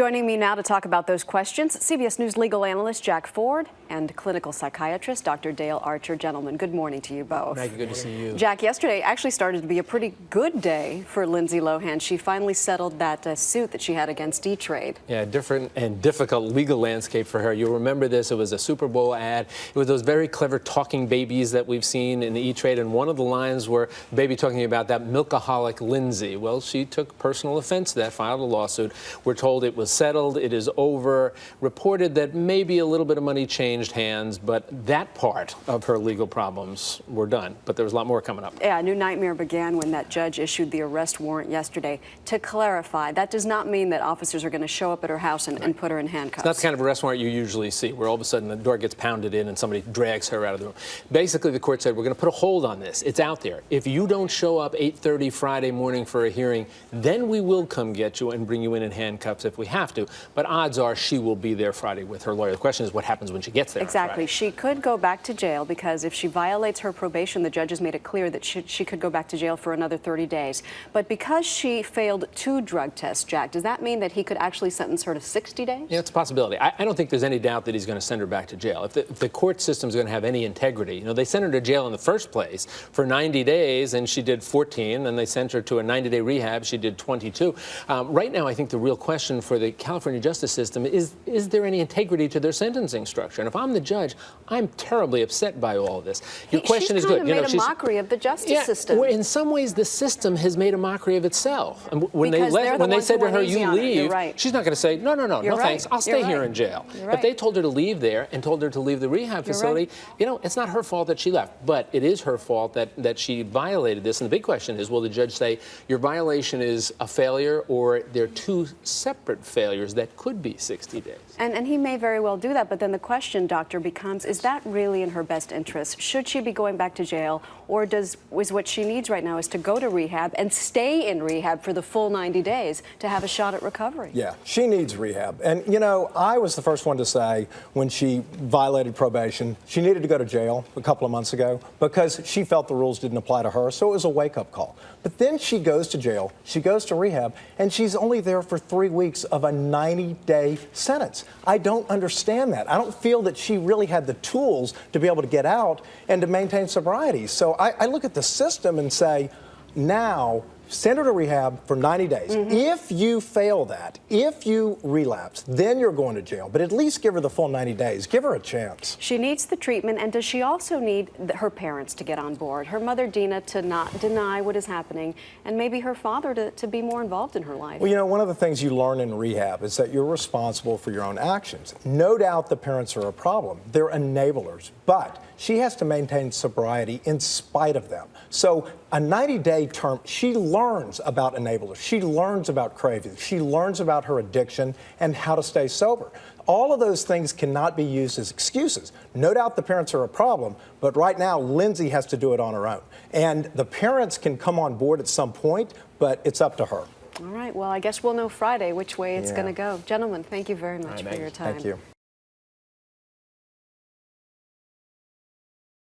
Joining me now to talk about those questions, CBS News legal analyst Jack Ford and clinical psychiatrist Dr. Dale Archer. Gentlemen, good morning to you both. Maggie, good to see you. Jack, yesterday actually started to be a pretty good day for Lindsay Lohan. She finally settled that suit that she had against E-Trade. Yeah, different and difficult legal landscape for her. You'll remember this. It was a Super Bowl ad. It was those very clever talking babies that we've seen in the E-Trade, and one of the lines were a baby talking about that milkaholic Lindsay. Well, she took personal offense to that, filed a lawsuit. We're told it was settled, it is over, reported that maybe a little bit of money changed hands, but that part of her legal problems were done. But there was a lot more coming up. Yeah, a new nightmare began when that judge issued the arrest warrant yesterday. To clarify, that does not mean that officers are going to show up at her house and put her in handcuffs. It's not the kind of arrest warrant you usually see, where all of a sudden the door gets pounded in and somebody drags her out of the room. Basically, the court said, we're going to put a hold on this. It's out there. If you don't show up 8:30 Friday morning for a hearing, then we will come get you and bring you in handcuffs if we have to. But odds are she will be there Friday with her lawyer. The question is what happens when she gets there. Exactly. She could go back to jail because if she violates her probation, the judge has made it clear that she could go back to jail for another 30 days. But because she failed 2 drug tests, Jack, does that mean that he could actually sentence her to 60 days? Yeah, it's a possibility. I don't think there's any doubt that he's going to send her back to jail. If the court system is going to have any integrity, you know, they sent her to jail in the first place for 90 days and she did 14, and they sent her to a 90-day rehab. She did 22. Right now, I think the real question for the California justice system is there any integrity to their sentencing structure? And if I'm the judge, I'm terribly upset by all of this. Your question is good. She's kind of made a mockery of the justice system. Well, in some ways, the system has made a mockery of itself. And when because they said to her, "You leave," right. she's not going to say, "No, thanks. I'll stay here in jail." If they told her to leave there and told her to leave the rehab facility, you know, it's not her fault that she left, but it is her fault that she violated this. And the big question is, will the judge say your violation is a failure, or there are 2 separate failures that could be 60 days? And he may very well do that, but then the question, doctor, becomes, is that really in her best interest? Should she be going back to jail, or is what she needs right now is to go to rehab and stay in rehab for the full 90 days to have a shot at recovery? Yeah, she needs rehab. And, you know, I was the first one to say when she violated probation, she needed to go to jail a couple of months ago because she felt the rules didn't apply to her, so it was a wake-up call. But then she goes to jail, she goes to rehab, and she's only there for 3 weeks of a 90-day sentence. I don't understand that. I don't feel that she really had the tools to be able to get out and to maintain sobriety. So I look at the system and say, now, send her to rehab for 90 days. If you fail that, if you relapse, then you're going to jail. But at least give her the full 90 days. Give her a chance. She needs the treatment, and does she also need her parents to get on board? Her mother, Dina, to not deny what is happening, and maybe her father to be more involved in her life. Well, you know, one of the things you learn in rehab is that you're responsible for your own actions. No doubt the parents are a problem. They're enablers. But she has to maintain sobriety in spite of them. So a 90-day term, she learns about enablers. She learns about cravings. She learns about her addiction and how to stay sober. All of those things cannot be used as excuses. No doubt the parents are a problem, but right now Lindsay has to do it on her own. And the parents can come on board at some point, but it's up to her. All right, well, I guess we'll know Friday which way it's going to go. Gentlemen, thank you very much for your time. Thank you.